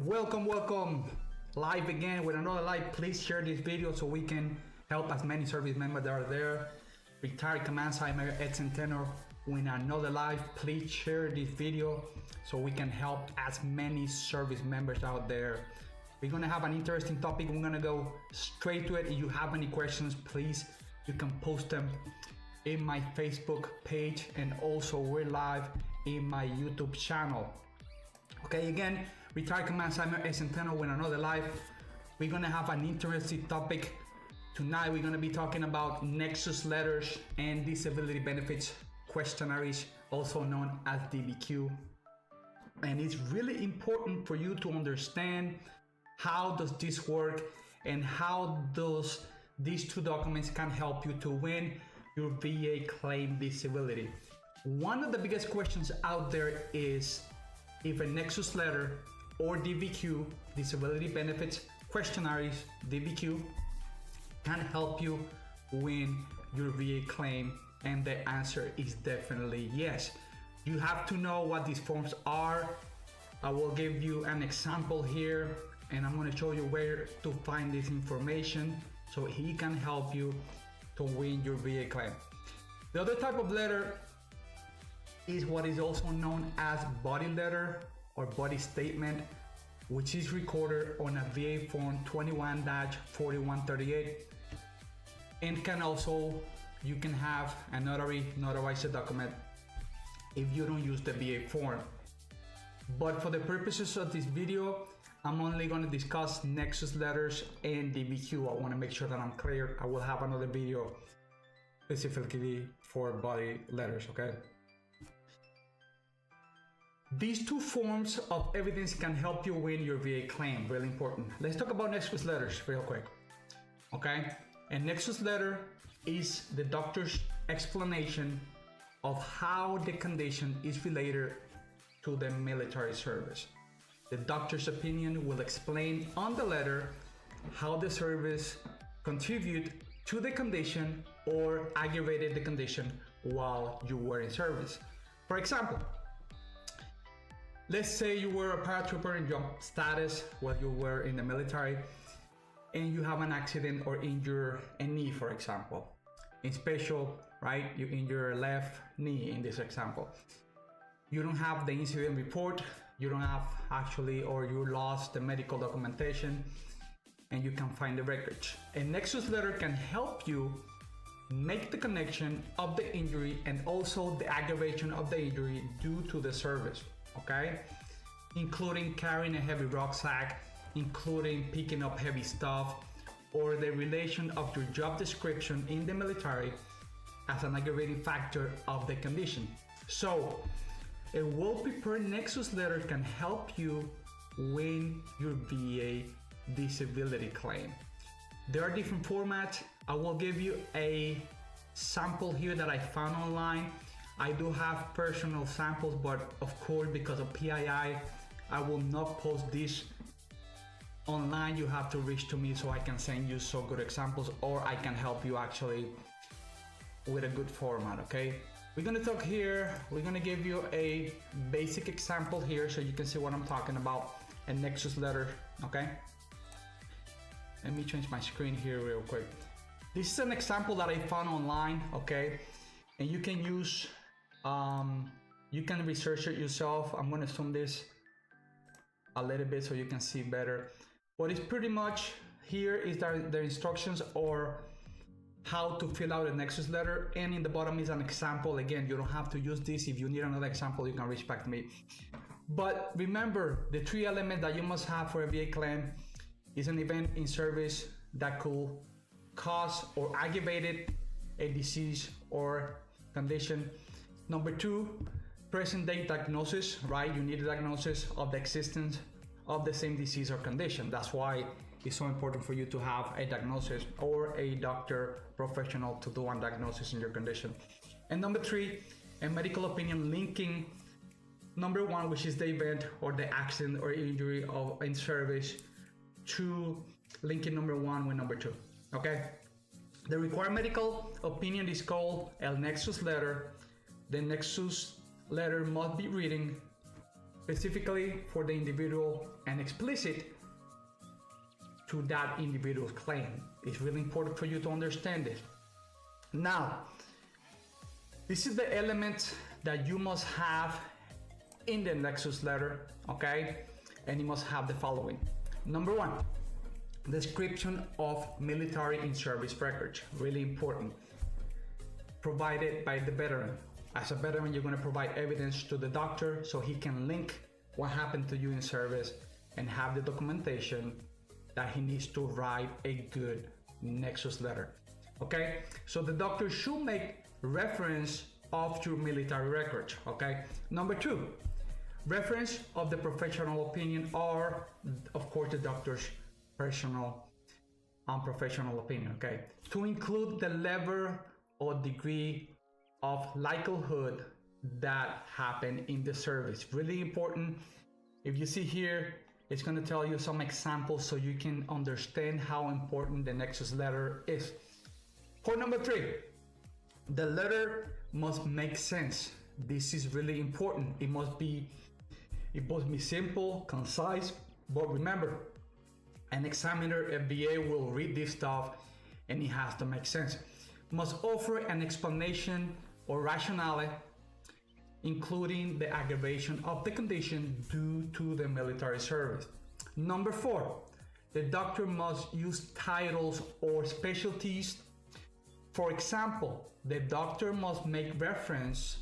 Welcome live again with another live. Please share this video so we can help as many service members that are there. Retired Command Sergeant Ed Centeno with another live. Please share this video so we can help as many service members out there. We're gonna have an interesting topic. We're gonna go straight to it. If you have any questions, please, you can post them in my Facebook page, and also we're live in my YouTube channel. Okay, again, Retired Command Sergeant Ed Centeno with another live. We're gonna have an interesting topic tonight. We're gonna be talking about Nexus letters and disability benefits questionnaires, also known as DBQ. And it's really important for you to understand how does this work and how does these two documents can help you to win your VA claim disability. One of the biggest questions out there is if a Nexus letter or DBQ, disability benefits questionnaires, DBQ, can help you win your VA claim, and the answer is definitely yes. You have to know what these forms are. I will give you an example here, and I'm going to show you where to find this information so he can help you to win your VA claim. The other type of letter is what is also known as body letter or body statement, which is recorded on a VA form 21-4138, and can also, you can have a notary notarize a document if you don't use the VA form. But for the purposes of this video, I'm only going to discuss Nexus letters and DBQ. I want to make sure that I'm clear. I will have another video specifically for body letters, okay? These two forms of evidence can help you win your VA claim, really important. Let's talk about Nexus letters real quick, okay? A Nexus letter is the doctor's explanation of how the condition is related to the military service. The doctor's opinion will explain on the letter how the service contributed to the condition or aggravated the condition while you were in service. For example, let's say you were a paratrooper in job status while you were in the military, and you have an accident or injure a knee, for example. In special, right? You injure your left knee in this example. You don't have the incident report, you don't have actually, or you lost the medical documentation, and you can find the records. A Nexus letter can help you make the connection of the injury and also the aggravation of the injury due to the service, okay? Including carrying a heavy rucksack, including picking up heavy stuff, or the relation of your job description in the military as an aggravating factor of the condition. So, a well-prepared Nexus letter can help you win your VA disability claim. There are different formats. I will give you a sample here that I found online. I do have personal samples, but of course, because of PII, I will not post this online. You have to reach to me so I can send you so good examples, or I can help you actually with a good format, okay? We're gonna talk here, we're gonna give you a basic example here so you can see what I'm talking about, a Nexus letter, okay? Let me change my screen here real quick. This is an example that I found online, okay? And you can use, you can research it yourself. I'm gonna zoom this a little bit so you can see better. What is pretty much here is the instructions or how to fill out a Nexus letter, and in the bottom is an example. Again, you don't have to use this. If you need another example, you can reach back to me. But remember, the three elements that you must have for a VA claim is an event in service that could cause or aggravate a disease or condition. Number two, present day diagnosis, right? You need a diagnosis of the existence of the same disease or condition. That's why it's so important for you to have a diagnosis or a doctor professional to do a diagnosis in your condition. And number three, a medical opinion linking number one, which is the event or the accident or injury of in service, to linking number one with number two, okay? The required medical opinion is called a Nexus letter. The Nexus letter must be written specifically for the individual and explicit to that individual's claim. It's really important for you to understand this. Now, this is the element that you must have in the Nexus letter, okay? And you must have the following. Number one, description of military in-service records, really important, provided by the veteran. As a veteran, you're going to provide evidence to the doctor so he can link what happened to you in service and have the documentation that he needs to write a good Nexus letter. Okay, so the doctor should make reference of your military records. Okay, number two, reference of the professional opinion, or of course the doctor's personal professional opinion. Okay, to include the level or degree of likelihood that happened in the service. Really important. If you see here, it's going to tell you some examples so you can understand how important the Nexus letter is. Point number three, the letter must make sense. This is really important. It must be simple, concise, but remember, an examiner, a VA, will read this stuff and it has to make sense. Must offer an explanation or rationale, including the aggravation of the condition due to the military service. Number four, the doctor must use titles or specialties. For example, the doctor must make reference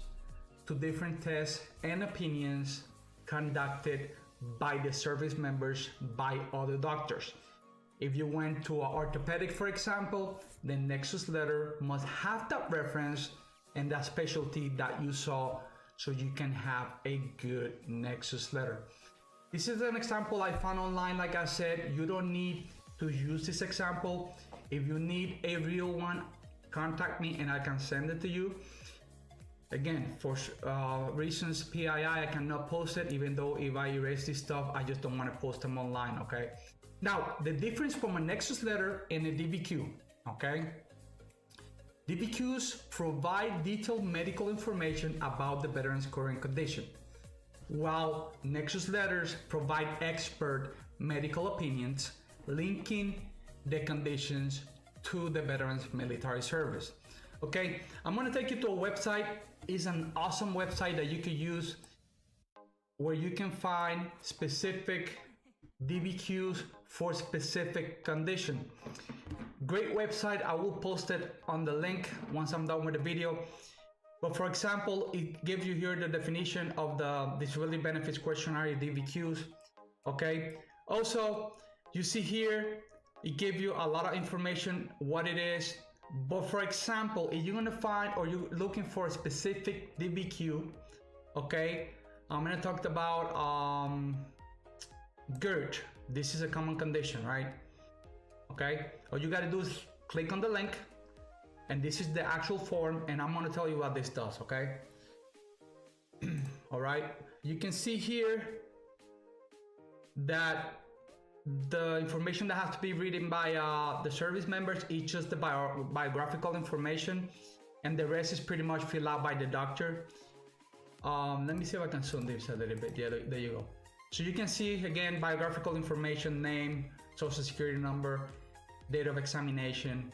to different tests and opinions conducted by the service members by other doctors. If you went to an orthopedic, for example, the Nexus letter must have that reference and that specialty that you saw so you can have a good Nexus letter. This is an example I found online. Like I said, you don't need to use this example. If you need a real one, contact me and I can send it to you. Again, for reasons PII, I cannot post it, even though if I erase this stuff, I just don't want to post them online, okay? Now, the difference from a Nexus letter and a DBQ, okay? DBQs provide detailed medical information about the veteran's current condition, while Nexus letters provide expert medical opinions linking the conditions to the veteran's military service. Okay, I'm gonna take you to a website. It's an awesome website that you could use where you can find specific DBQs for specific condition. Great website. I will post it on the link once I'm done with the video. But for example, it gives you here the definition of the disability benefits questionnaire, DBQs. Okay. Also, you see here, it gives you a lot of information, what it is. But for example, if you're gonna find or you're looking for a specific DBQ, okay, I'm gonna talk about GERD. This is a common condition, right? Okay, all you gotta do is click on the link, and this is the actual form, and I'm gonna tell you what this does, okay? All right, you can see here that the information that has to be written by the service members is just the biographical information, and the rest is pretty much filled out by the doctor. Let me see if I can zoom this a little bit. Yeah, there you go. So you can see again biographical information, name, social security number, date of examination.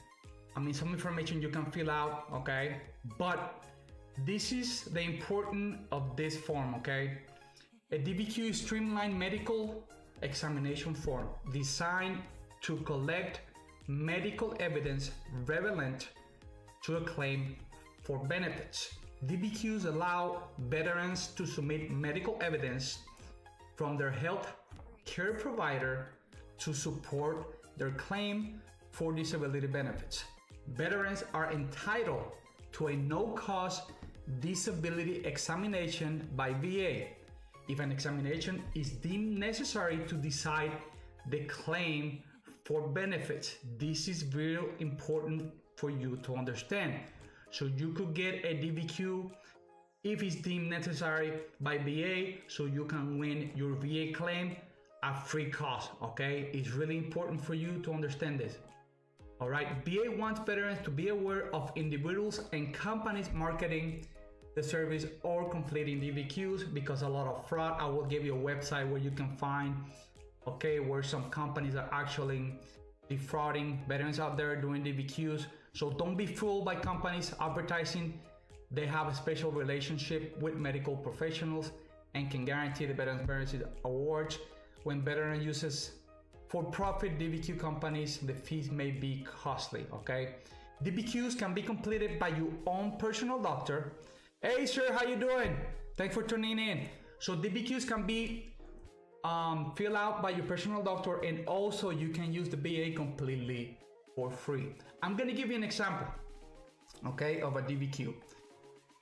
I mean, some information you can fill out, okay? But this is the importance of this form, okay? A DBQ is streamlined medical examination form designed to collect medical evidence relevant to a claim for benefits. DBQs allow veterans to submit medical evidence from their health care provider to support their claim for disability benefits. Veterans are entitled to a no-cost disability examination by VA if an examination is deemed necessary to decide the claim for benefits. This is very important for you to understand. So you could get a DBQ if it's deemed necessary by VA, so you can win your VA claim at free cost, okay? It's really important for you to understand this. All right, VA wants veterans to be aware of individuals and companies marketing the service or completing DBQs, because a lot of fraud. I will give you a website where you can find, okay, where some companies are actually defrauding veterans out there doing DBQs. So don't be fooled by companies advertising. They have a special relationship with medical professionals and can guarantee the Veterans Benefit Awards. When veteran uses for-profit DBQ companies, the fees may be costly, okay? DBQs can be completed by your own personal doctor. Hey sir, how you doing? Thanks for tuning in. So DBQs can be filled out by your personal doctor, and also you can use the VA completely for free. I'm gonna give you an example, okay, of a DBQ.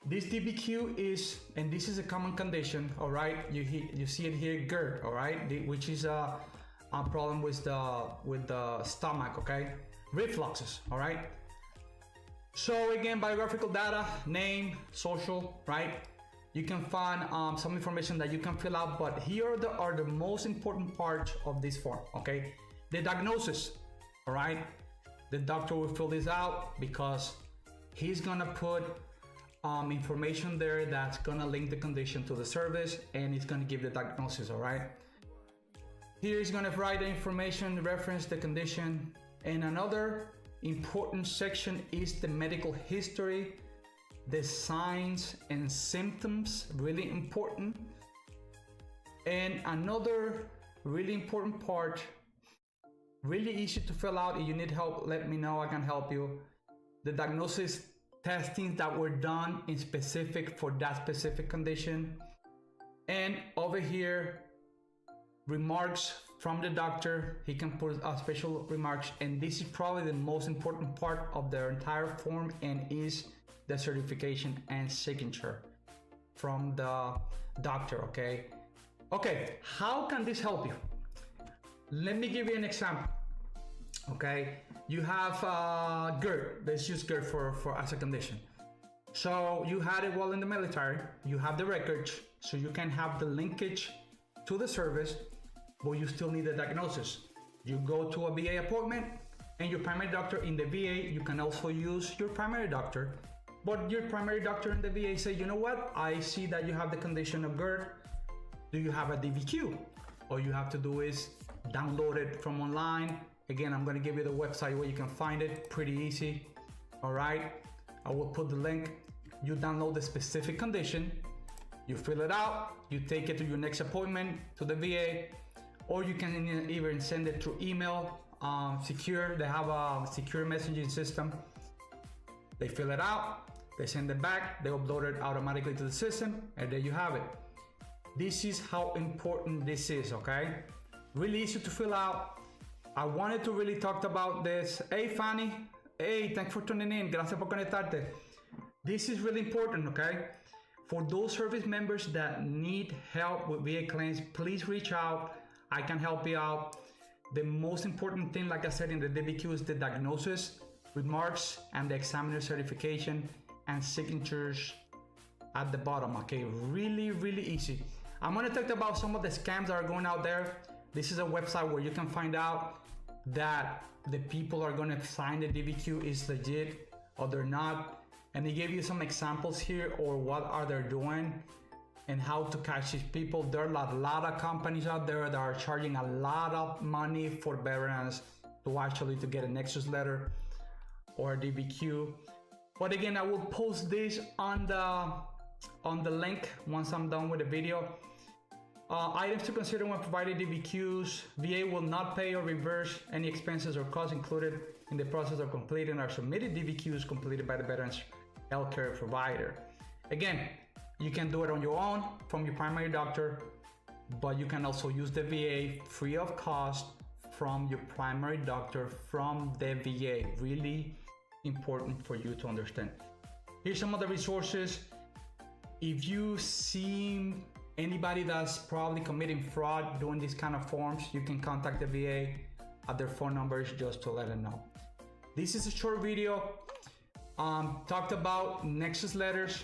This DBQ is, and this is a common condition, all right? You see it here, GERD, all right, which is a problem with the stomach, okay? Refluxes, all right? So again, biographical data, name, social, right? You can find some information that you can fill out, but here are the most important parts of this form, okay? The diagnosis, all right? The doctor will fill this out because he's gonna put information there that's gonna link the condition to the service, and it's gonna give the diagnosis, all right? Here he's gonna write the information, reference the condition, and another important section is the medical history, the signs and symptoms, really important. And another really important part, really easy to fill out. If you need help, let me know, I can help you. The diagnosis testings that were done in specific for that specific condition. And over here, remarks from the doctor. He can put special remarks, and this is probably the most important part of their entire form, and is the certification and signature from the doctor, okay? Okay, how can this help you? Let me give you an example, okay? You have GERD. Let's use GERD for as a condition. So you had it while in the military, you have the records, so you can have the linkage to the service, but you still need a diagnosis. You go to a VA appointment, and your primary doctor in the VA, you can also use your primary doctor, but your primary doctor in the VA say, you know what, I see that you have the condition of GERD. Do you have a DBQ? All you have to do is download it from online. Again, I'm gonna give you the website where you can find it, pretty easy, all right? I will put the link. You download the specific condition, you fill it out, you take it to your next appointment to the VA, or you can even send it through email, secure. They have a secure messaging system. They fill it out, they send it back, they upload it automatically to the system, and there you have it. This is how important this is, okay? Really easy to fill out. I wanted to really talk about this. Hey Fanny, hey, thanks for tuning in. Gracias por conectarte. This is really important, okay? For those service members that need help with VA claims, please reach out. I can help you out. The most important thing, like I said in the DBQ, is the diagnosis, remarks, and the examiner certification and signatures at the bottom, okay? Really, really easy. I'm gonna talk about some of the scams that are going out there. This is a website where you can find out that the people are gonna sign the DBQ is legit or they're not. And they gave you some examples here, or what are they doing and how to catch these people. There are a lot of companies out there that are charging a lot of money for veterans to get a Nexus letter or a DBQ. But again, I will post this on the link once I'm done with the video. Items to consider when providing DBQs. VA will not pay or reimburse any expenses or costs included in the process of completing or submitted DBQs completed by the veteran's healthcare provider. Again, you can do it on your own from your primary doctor, but you can also use the VA free of cost from your primary doctor from the VA. Really important for you to understand. Here's some of the resources. If you see anybody that's probably committing fraud doing these kind of forms, you can contact the VA at their phone numbers just to let them know. This is a short video. Talked about Nexus letters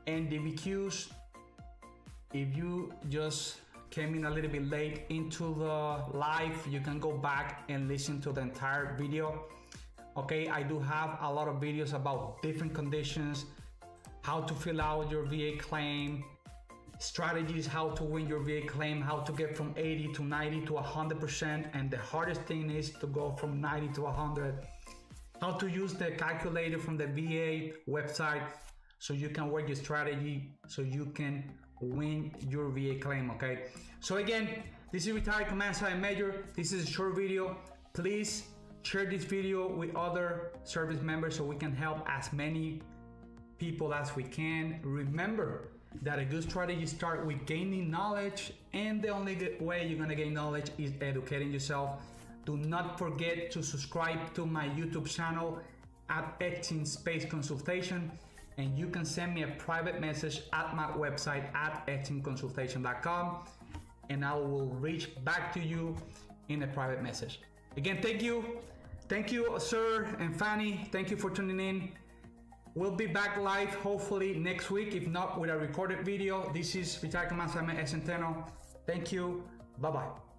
and DBQs. If you just came in a little bit late into the live, you can go back and listen to the entire video. Okay, I do have a lot of videos about different conditions, how to fill out your VA claim, strategies how to win your VA claim, how to get from 80 to 90 to 100%, and the hardest thing is to go from 90 to 100. How to use the calculator from the VA website so you can work your strategy so you can win your VA claim, okay? So again, this is Retired Command Sergeant Major. This is a short video. Please share this video with other service members so we can help as many people as we can. Remember that a good strategy starts with gaining knowledge, and the only way you're gonna gain knowledge is educating yourself. Do not forget to subscribe to my YouTube channel at ETSIN Space Consultation, and you can send me a private message at my website at etsinconsultation.com, and I will reach back to you in a private message. Again, thank you, sir and Fanny. Thank you for tuning in. We'll be back live hopefully next week, if not with a recorded video. This is Retired Command Sergeant Centeno. Thank you. Bye-bye.